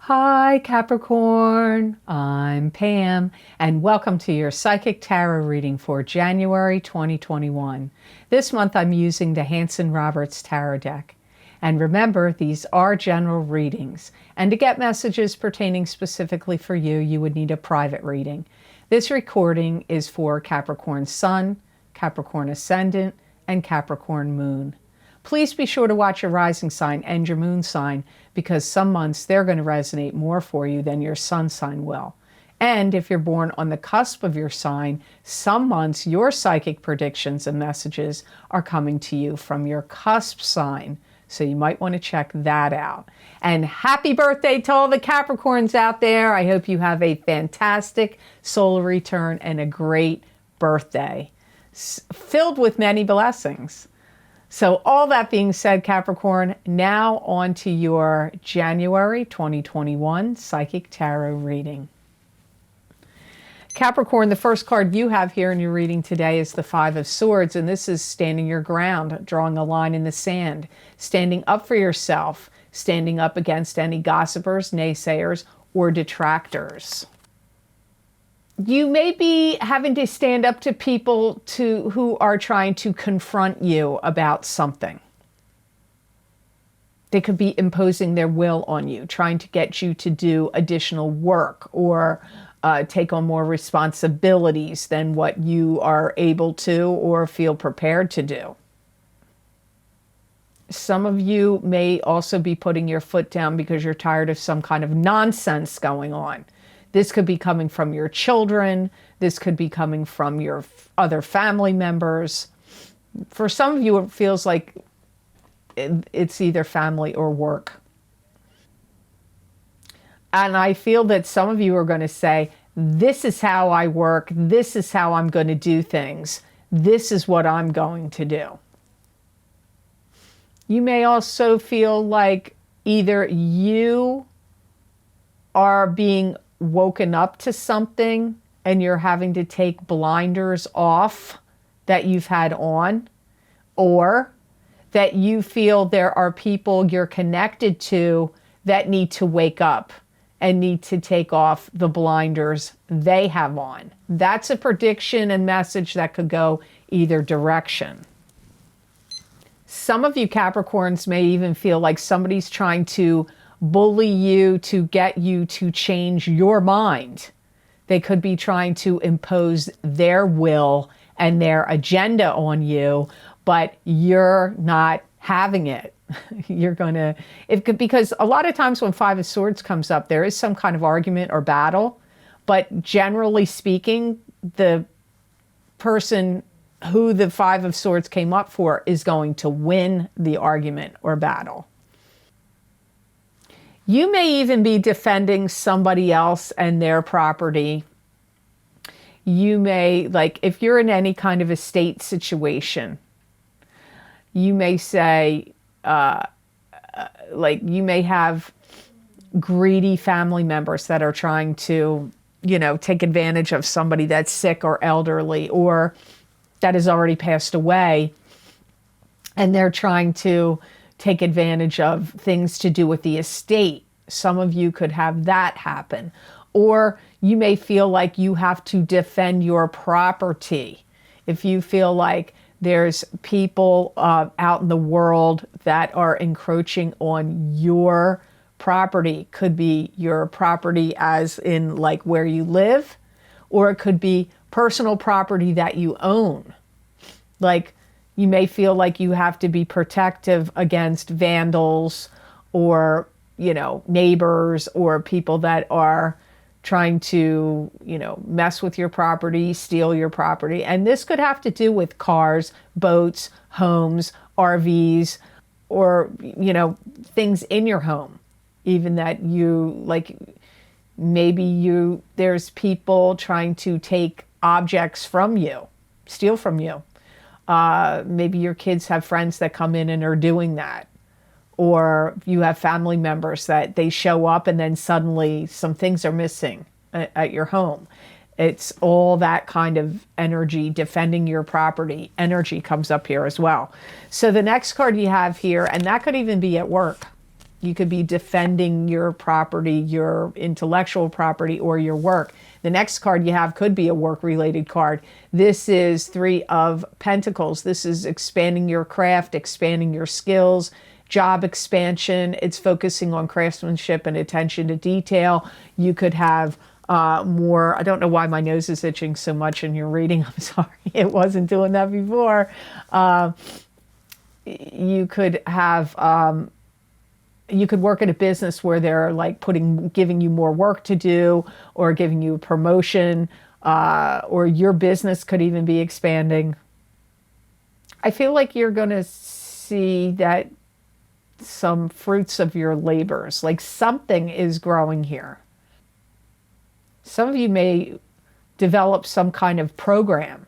Hi Capricorn, I'm Pam, and welcome to your Psychic Tarot reading for January 2021. This month I'm using the Hanson-Roberts Tarot deck. And remember, these are general readings, and to get messages pertaining specifically for you, you would need a private reading. This recording is for Capricorn Sun, Capricorn Ascendant, and Capricorn Moon. Please be sure to watch your rising sign and your moon sign, because some months they're going to resonate more for you than your sun sign will. And if you're born on the cusp of your sign, some months your psychic predictions and messages are coming to you from your cusp sign. So you might want to check that out. And happy birthday to all the Capricorns out there. I hope you have a fantastic solar return and a great birthday, filled with many blessings. So all that being said, Capricorn, now on to your January 2021 Psychic Tarot reading. Capricorn, the first card you have here in your reading today is the Five of Swords, and this is standing your ground, drawing a line in the sand, standing up for yourself, standing up against any gossipers, naysayers, or detractors. You may be having to stand up to people who are trying to confront you about something. They could be imposing their will on you, trying to get you to do additional work or take on more responsibilities than what you are able to or feel prepared to do. Some of you may also be putting your foot down because you're tired of some kind of nonsense going on. This could be coming from your children. This could be coming from your other family members. For some of you, it feels like it's either family or work. And I feel that some of you are going to say, this is how I work. This is how I'm going to do things. This is what I'm going to do. You may also feel like either you are being woken up to something and you're having to take blinders off that you've had on, or that you feel there are people you're connected to that need to wake up and need to take off the blinders they have on. That's a prediction and message that could go either direction. Some of you Capricorns may even feel like somebody's trying to bully you to get you to change your mind. They could be trying to impose their will and their agenda on you, but you're not having it. You're gonna, because a lot of times when Five of Swords comes up, there is some kind of argument or battle, but generally speaking, the person who the Five of Swords came up for is going to win the argument or battle. You may even be defending somebody else and their property. You may, like, if you're in any kind of estate situation, you may say, like, you may have greedy family members that are trying to, take advantage of somebody that's sick or elderly or that has already passed away, and they're trying to take advantage of things to do with the estate. Some of you could have that happen. Or you may feel like you have to defend your property. If you feel like there's people out in the world that are encroaching on your property, could be your property as in like where you live, or it could be personal property that you own. Like, you may feel like you have to be protective against vandals or, neighbors or people that are trying to, mess with your property, steal your property. And this could have to do with cars, boats, homes, RVs, or, things in your home. Even that you, like, maybe there's people trying to take objects from you, steal from you. Maybe your kids have friends that come in and are doing that. Or you have family members that they show up and then suddenly some things are missing at your home. It's all that kind of energy, defending your property. Energy comes up here as well. So the next card you have here, and that could even be at work. You could be defending your property, your intellectual property, or your work. The next card you have could be a work-related card. This is Three of Pentacles. This is expanding your craft, expanding your skills, job expansion. It's focusing on craftsmanship and attention to detail. You could have more, I don't know why my nose is itching so much in your reading. I'm sorry, it wasn't doing that before. You could have, you could work at a business where they're like giving you more work to do, or giving you a promotion, or your business could even be expanding. I feel like you're going to see that some fruits of your labors, like something is growing here. Some of you may develop some kind of program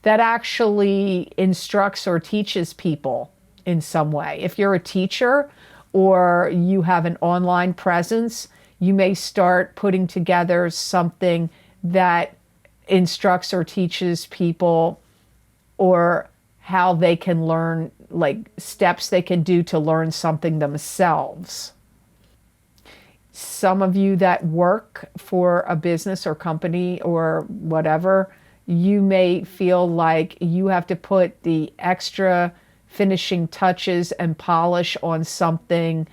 that actually instructs or teaches people in some way. If you're a teacher or you have an online presence, you may start putting together something that instructs or teaches people, or how they can learn, like steps they can do to learn something themselves. Some of you that work for a business or company or whatever, you may feel like you have to put the extra finishing touches and polish on something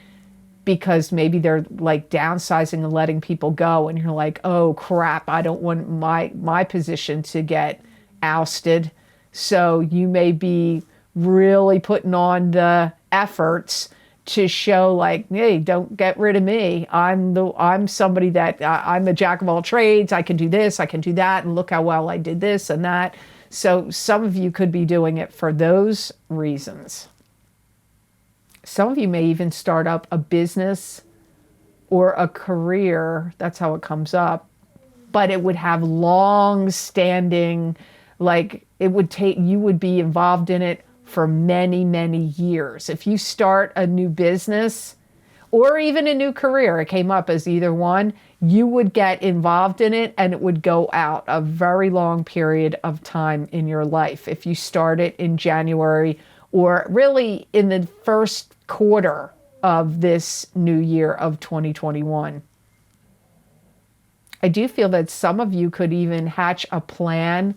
because maybe they're like downsizing and letting people go, and you're like, oh crap, I don't want my position to get ousted. So you may be really putting on the efforts to show like, hey, don't get rid of me. I'm somebody that I'm a jack of all trades. I can do this, I can do that, and look how well I did this and that. So some of you could be doing it for those reasons. Some of you may even start up a business or a career. That's how it comes up. But it would have long-standing, like it would take, you would be involved in it for many, many years. If you start a new business or even a new career, it came up as either one, you would get involved in it and it would go out a very long period of time in your life. If you start it in January or really in the first quarter of this new year of 2021. I do feel that some of you could even hatch a plan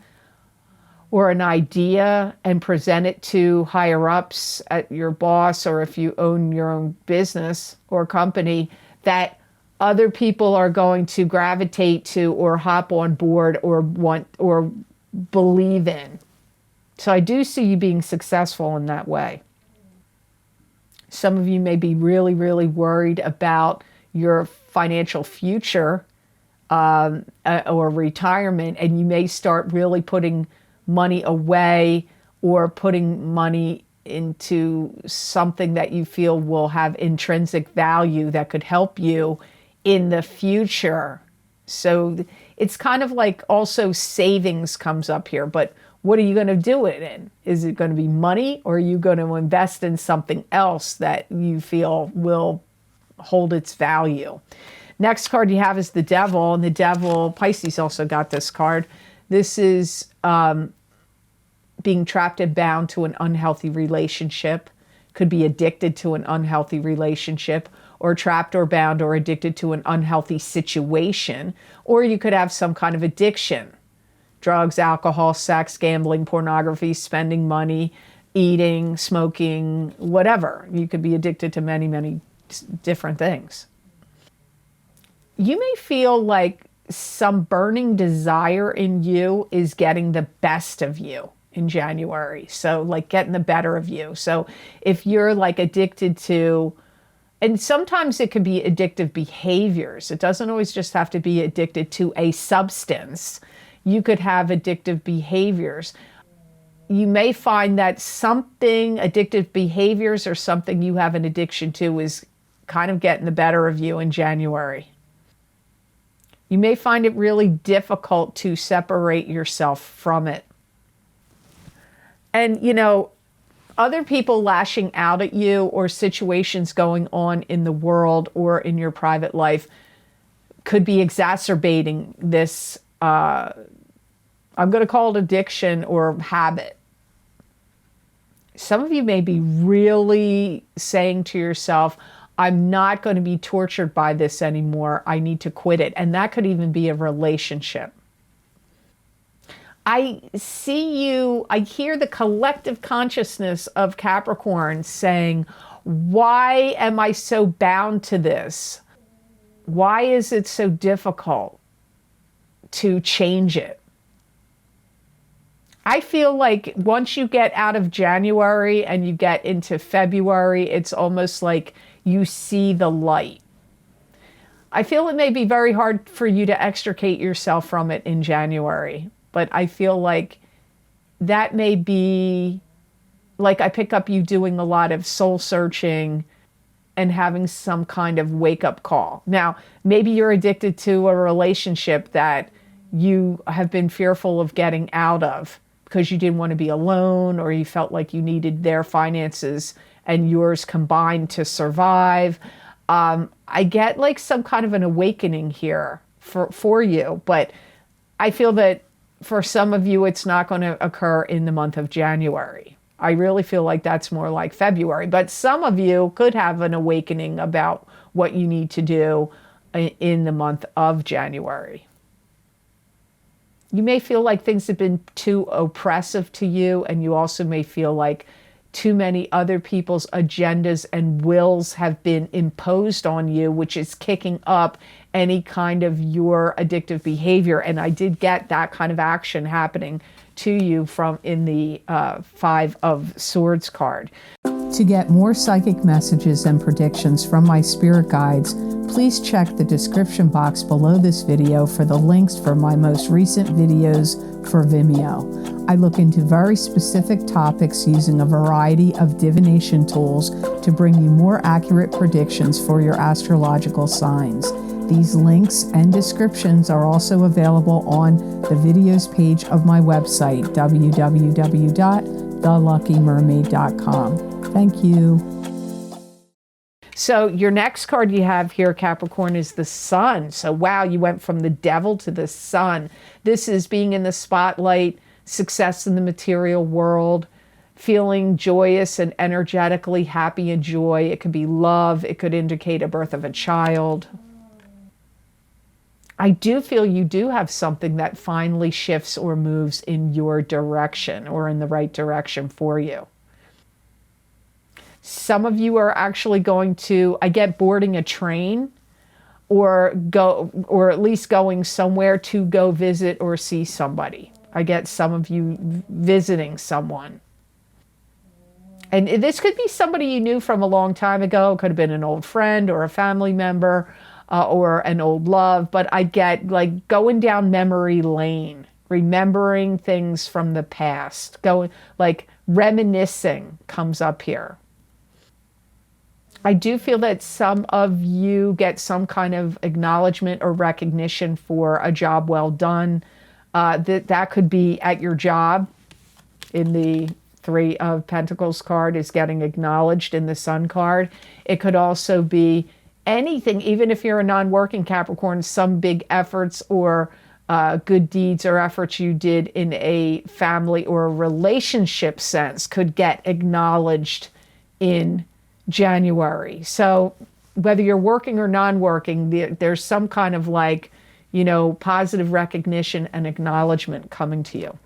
or an idea and present it to higher ups at your boss, or if you own your own business or company, that other people are going to gravitate to or hop on board or want or believe in. So I do see you being successful in that way. Some of you may be really, really worried about your financial future or retirement, and you may start really putting money away or putting money into something that you feel will have intrinsic value that could help you in the future. So it's kind of like also savings comes up here, but what are you going to do it in? Is it going to be money, or are you going to invest in something else that you feel will hold its value? Next card you have is the Devil, and the Devil, Pisces also got this card. This is being trapped and bound to an unhealthy relationship, could be addicted to an unhealthy relationship, or trapped or bound or addicted to an unhealthy situation, or you could have some kind of addiction. Drugs, alcohol, sex, gambling, pornography, spending money, eating, smoking, whatever. You could be addicted to many, many different things. You may feel like some burning desire in you is getting the best of you in January. So like getting the better of you. So if you're like addicted to, and sometimes it could be addictive behaviors. It doesn't always just have to be addicted to a substance. You could have addictive behaviors. You may find that something, addictive behaviors or something you have an addiction to is kind of getting the better of you in January. You may find it really difficult to separate yourself from it. And, you know, other people lashing out at you or situations going on in the world or in your private life could be exacerbating this, I'm going to call it addiction or habit. Some of you may be really saying to yourself, I'm not going to be tortured by this anymore. I need to quit it. And that could even be a relationship. I hear the collective consciousness of Capricorn saying, why am I so bound to this? Why is it so difficult to change it? I feel like once you get out of January and you get into February, it's almost like you see the light. I feel it may be very hard for you to extricate yourself from it in January, but I feel like that may be, like I pick up you doing a lot of soul searching and having some kind of wake-up call. Now, maybe you're addicted to a relationship that you have been fearful of getting out of because you didn't want to be alone, or you felt like you needed their finances and yours combined to survive. I get like some kind of an awakening here for you, but I feel that for some of you, it's not going to occur in the month of January. I really feel like that's more like February, but some of you could have an awakening about what you need to do in the month of January. You may feel like things have been too oppressive to you, and you also may feel like too many other people's agendas and wills have been imposed on you, which is kicking up any kind of your addictive behavior. And I did get that kind of action happening to you from in the Five of Swords card. To get more psychic messages and predictions from my spirit guides, please check the description box below this video for the links for my most recent videos for Vimeo. I look into very specific topics using a variety of divination tools to bring you more accurate predictions for your astrological signs. These links and descriptions are also available on the videos page of my website, www.theluckymermaid.com. Thank you. So your next card you have here, Capricorn, is the Sun. So wow, you went from the Devil to the Sun. This is being in the spotlight, success in the material world, feeling joyous and energetically happy and joy. It could be love. It could indicate a birth of a child. I do feel you do have something that finally shifts or moves in your direction or in the right direction for you. Some of you are actually going to, I get boarding a train or at least going somewhere to go visit or see somebody. I get some of you visiting someone. And this could be somebody you knew from a long time ago. It could have been an old friend or a family member. Or an old love, but I get like going down memory lane, remembering things from the past, going like reminiscing comes up here. I do feel that some of you get some kind of acknowledgement or recognition for a job well done. That could be at your job. In the Three of Pentacles card is getting acknowledged in the Sun card. It could also be anything, even if you're a non-working Capricorn, some big efforts or good deeds or efforts you did in a family or a relationship sense could get acknowledged in January. So whether you're working or non-working, there's some kind of like, you know, positive recognition and acknowledgement coming to you.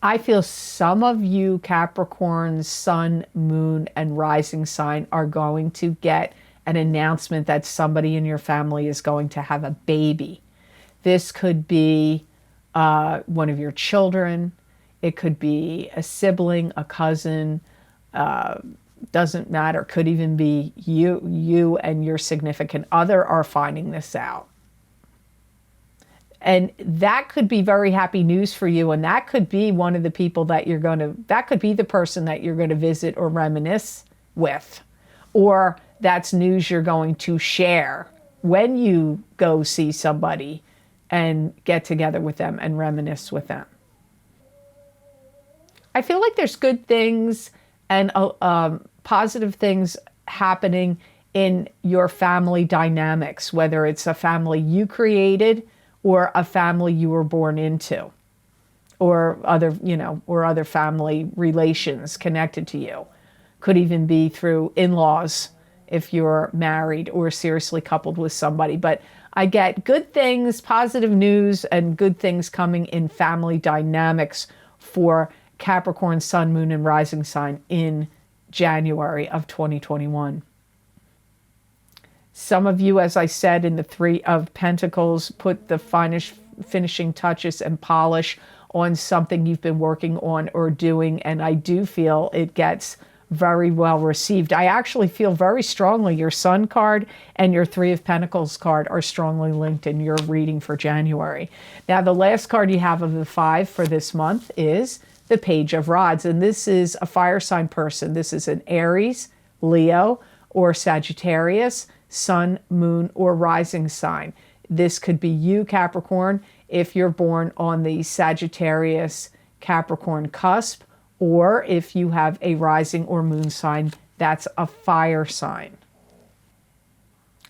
I feel some of you Capricorns, Sun, Moon, and Rising sign are going to get an announcement that somebody in your family is going to have a baby. This could be one of your children. It could be a sibling, a cousin, doesn't matter. Could even be you and your significant other are finding this out. And that could be very happy news for you. And that could be one of the people that that could be the person that you're going to visit or reminisce with. Or that's news you're going to share when you go see somebody and get together with them and reminisce with them. I feel like there's good things and positive things happening in your family dynamics, whether it's a family you created or a family you were born into, or other family relations connected to you. Could even be through in-laws if you're married or seriously coupled with somebody. But I get good things, positive news, and good things coming in family dynamics for Capricorn, Sun, Moon, and Rising sign in January of 2021. Some of you, as I said, in the Three of Pentacles, put the finishing touches and polish on something you've been working on or doing, and I do feel it gets very well received. I actually feel very strongly your Sun card and your Three of Pentacles card are strongly linked in your reading for January. Now, the last card you have of the 5 for this month is the Page of Rods, and this is a fire sign person. This is an Aries, Leo, or Sagittarius, Sun, Moon, or Rising sign. This could be you, Capricorn, if you're born on the Sagittarius Capricorn cusp, or if you have a rising or moon sign, that's a fire sign.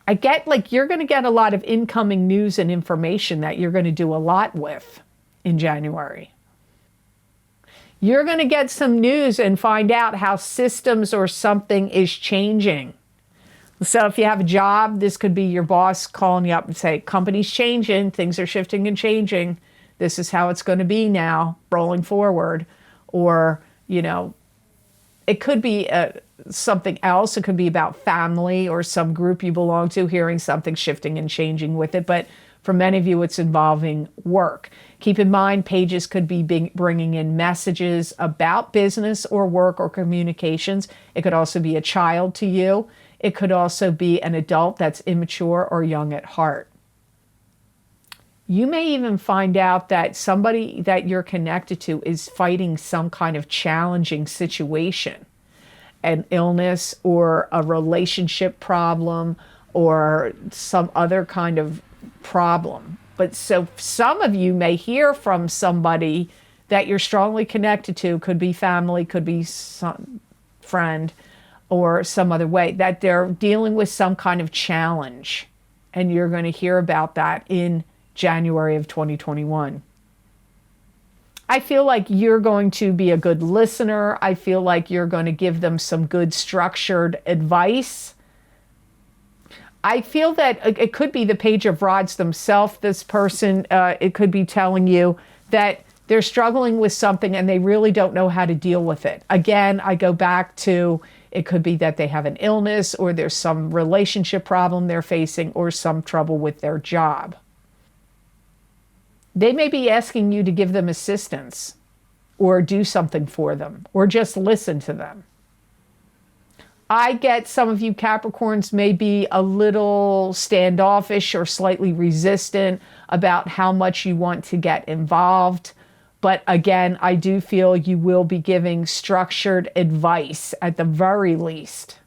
I get like you're going to get a lot of incoming news and information that you're going to do a lot with in January. You're going to get some news and find out how systems or something is changing. So if you have a job, this could be your boss calling you up and say, company's changing, things are shifting and changing. This is how it's going to be now, rolling forward. Or, you know, it could be something else. It could be about family or some group you belong to, hearing something shifting and changing with it. But for many of you, it's involving work. Keep in mind, pages could be bringing in messages about business or work or communications. It could also be a child to you. It could also be an adult that's immature or young at heart. You may even find out that somebody that you're connected to is fighting some kind of challenging situation, an illness or a relationship problem or some other kind of problem. But so some of you may hear from somebody that you're strongly connected to, could be family, could be some friend or some other way, that they're dealing with some kind of challenge. And you're going to hear about that in January of 2021. I feel like you're going to be a good listener. I feel like you're going to give them some good structured advice. I feel that it could be the Page of Rods themselves. This person, it could be telling you that they're struggling with something and they really don't know how to deal with it. Again, I go back to, it could be that they have an illness or there's some relationship problem they're facing or some trouble with their job. They may be asking you to give them assistance or do something for them or just listen to them. I get some of you Capricorns may be a little standoffish or slightly resistant about how much you want to get involved. But again, I do feel you will be giving structured advice at the very least.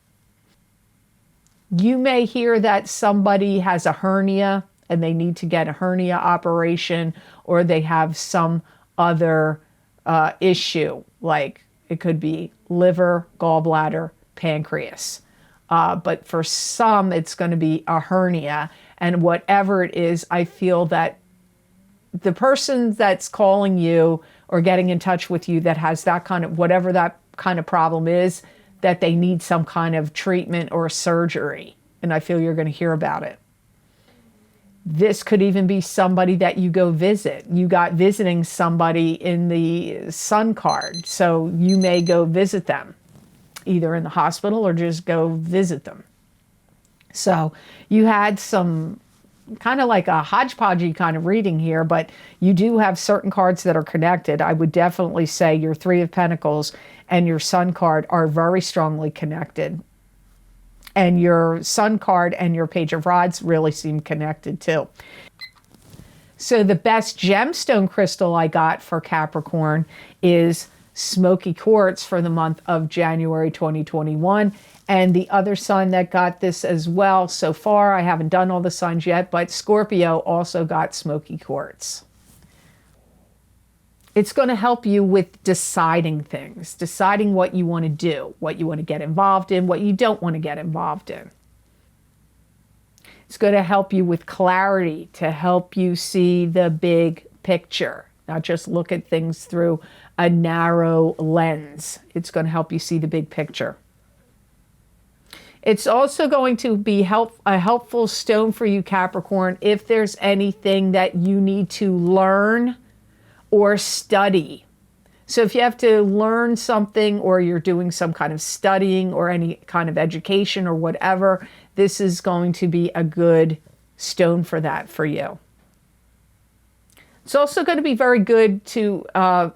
You may hear that somebody has a hernia and they need to get a hernia operation, or they have some other issue, like it could be liver, gallbladder, pancreas. But for some, it's going to be a hernia. And whatever it is, I feel that the person that's calling you or getting in touch with you that has that kind of, whatever that kind of problem is, that they need some kind of treatment or surgery. And I feel you're going to hear about it. This could even be somebody that you go visit. You got visiting somebody in the Sun card. So you may go visit them, either in the hospital or just go visit them. So you had some kind of like a hodgepodgey kind of reading here, but you do have certain cards that are connected. I would definitely say your Three of Pentacles and your Sun card are very strongly connected. And your Sun card and your Page of Rods really seem connected too. So the best gemstone crystal I got for Capricorn is Smoky Quartz for the month of January 2021. And the other sign that got this as well so far, I haven't done all the signs yet, but Scorpio also got Smoky Quartz. It's going to help you with deciding things, deciding what you want to do, what you want to get involved in, what you don't want to get involved in. It's going to help you with clarity, to help you see the big picture, not just look at things through a narrow lens. It's going to help you see the big picture. It's also going to be a helpful stone for you, Capricorn, if there's anything that you need to learn or study. So if you have to learn something, or you're doing some kind of studying or any kind of education or whatever, this is going to be a good stone for that for you. It's also going to be very good to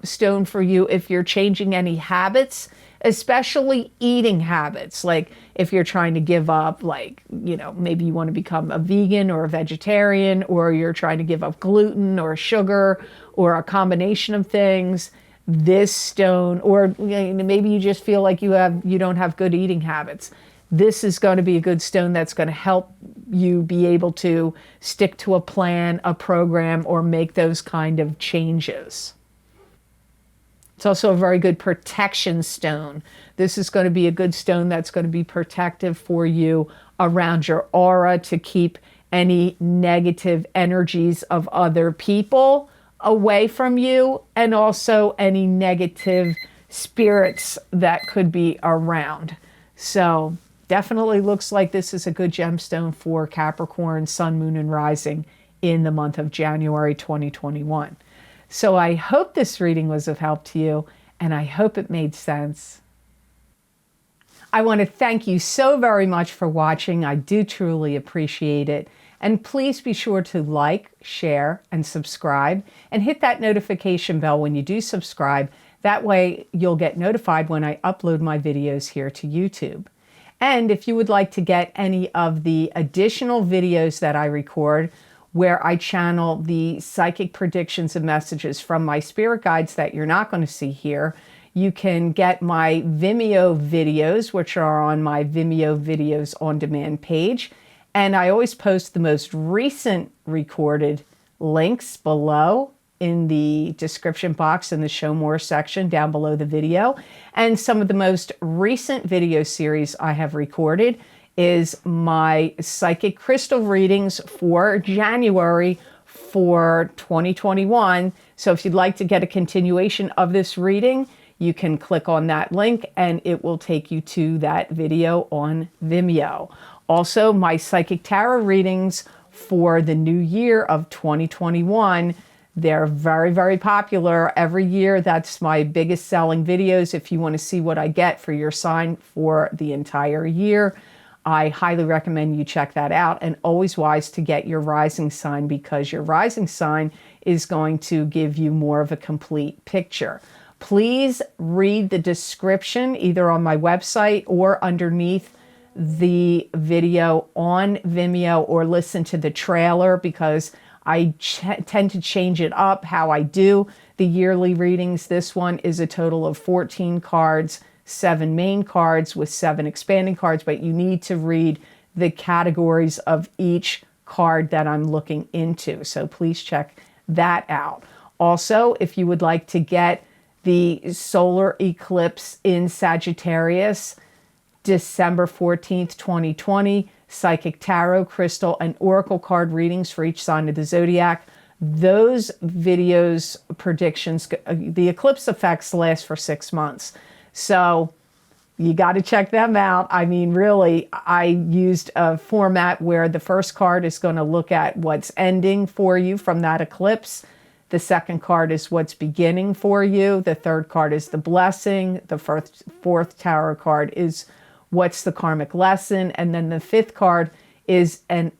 stone for you if you're changing any habits, especially eating habits. Like if you're trying to give up, like, you know, maybe you want to become a vegan or a vegetarian, or you're trying to give up gluten or sugar or a combination of things. This stone, or maybe you just feel like you don't have good eating habits. This is going to be a good stone that's going to help you be able to stick to a plan, a program, or make those kind of changes. It's also a very good protection stone. This is going to be a good stone that's going to be protective for you around your aura, to keep any negative energies of other people away from you, and also any negative spirits that could be around. So definitely looks like this is a good gemstone for Capricorn, Sun, Moon, and Rising in the month of January 2021. So I hope this reading was of help to you, and I hope it made sense. I want to thank you so very much for watching. I do truly appreciate it. And please be sure to like, share, and subscribe, and hit that notification bell when you do subscribe. That way you'll get notified when I upload my videos here to YouTube. And if you would like to get any of the additional videos that I record, where I channel the psychic predictions and messages from my spirit guides that you're not going to see here, you can get my Vimeo videos, which are on my Vimeo Videos on Demand page. And I always post the most recent recorded links below in the description box in the Show More section down below the video. And some of the most recent video series I have recorded is my psychic crystal readings for January for 2021. So if you'd like to get a continuation of this reading, you can click on that link and it will take you to that video on Vimeo. Also, my psychic tarot readings for the new year of 2021, they're very, very popular. Every year, that's my biggest selling videos. If you want to see what I get for your sign for the entire year, I highly recommend you check that out. And always wise to get your rising sign, because your rising sign is going to give you more of a complete picture. Please read the description either on my website or underneath the video on Vimeo, or listen to the trailer, because I tend to change it up how I do the yearly readings. This one is a total of 14 cards, 7 main cards with 7 expanding cards, but you need to read the categories of each card that I'm looking into. So please check that out. Also, if you would like to get the solar eclipse in Sagittarius, December 14th, 2020, psychic tarot, crystal, and oracle card readings for each sign of the zodiac. Those videos, predictions, the eclipse effects last for 6 months. So you got to check them out. I mean, really, I used a format where the first card is going to look at what's ending for you from that eclipse. The second card is what's beginning for you. The third card is the blessing. The fourth tarot card is what's the karmic lesson. And then the fifth card is an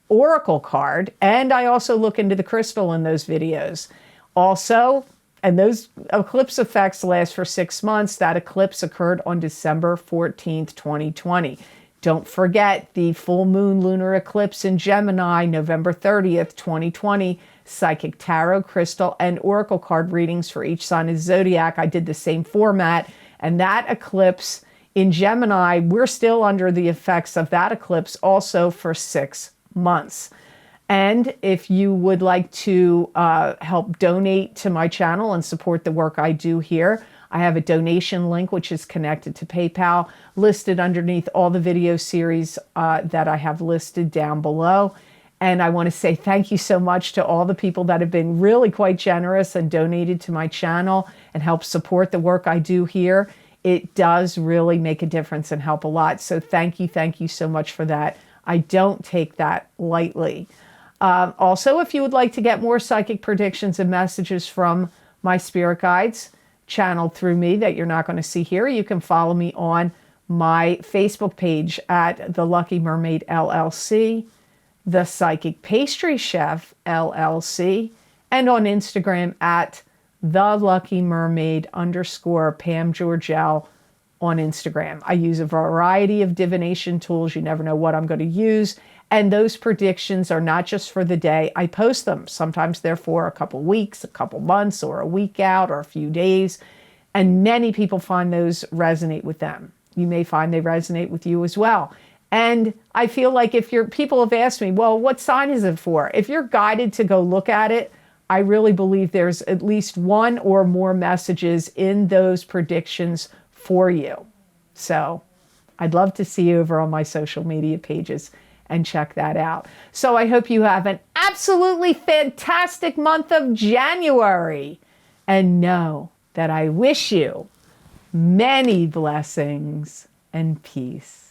oracle card. And I also look into the crystal in those videos. Also, and those eclipse effects last for 6 months. That eclipse occurred on December 14th, 2020. Don't forget the full moon lunar eclipse in Gemini, November 30th, 2020. Psychic tarot, crystal, and oracle card readings for each sign of the zodiac. I did the same format. And that eclipse in Gemini, we're still under the effects of that eclipse also for 6 months. And if you would like to help donate to my channel and support the work I do here, I have a donation link which is connected to PayPal, listed underneath all the video series that I have listed down below. And I want to say thank you so much to all the people that have been really quite generous and donated to my channel and help support the work I do here. it does really make a difference and help a lot. So thank you so much for that. I don't take that lightly. Also, if you would like to get more psychic predictions and messages from my spirit guides channeled through me that you're not going to see here, you can follow me on my Facebook page at The Lucky Mermaid LLC, The Psychic Pastry Chef LLC, and on Instagram at The Lucky Mermaid _ Pam Georgel on Instagram. I use a variety of divination tools. You never know what I'm going to use. And those predictions are not just for the day I post them. Sometimes they're for a couple weeks, a couple months, or a week out, or a few days. And many people find those resonate with them. You may find they resonate with you as well. And I feel like people have asked me, well, what sign is it for? If you're guided to go look at it, I really believe there's at least one or more messages in those predictions for you. So I'd love to see you over on my social media pages and check that out. So I hope you have an absolutely fantastic month of January. And know that I wish you many blessings and peace.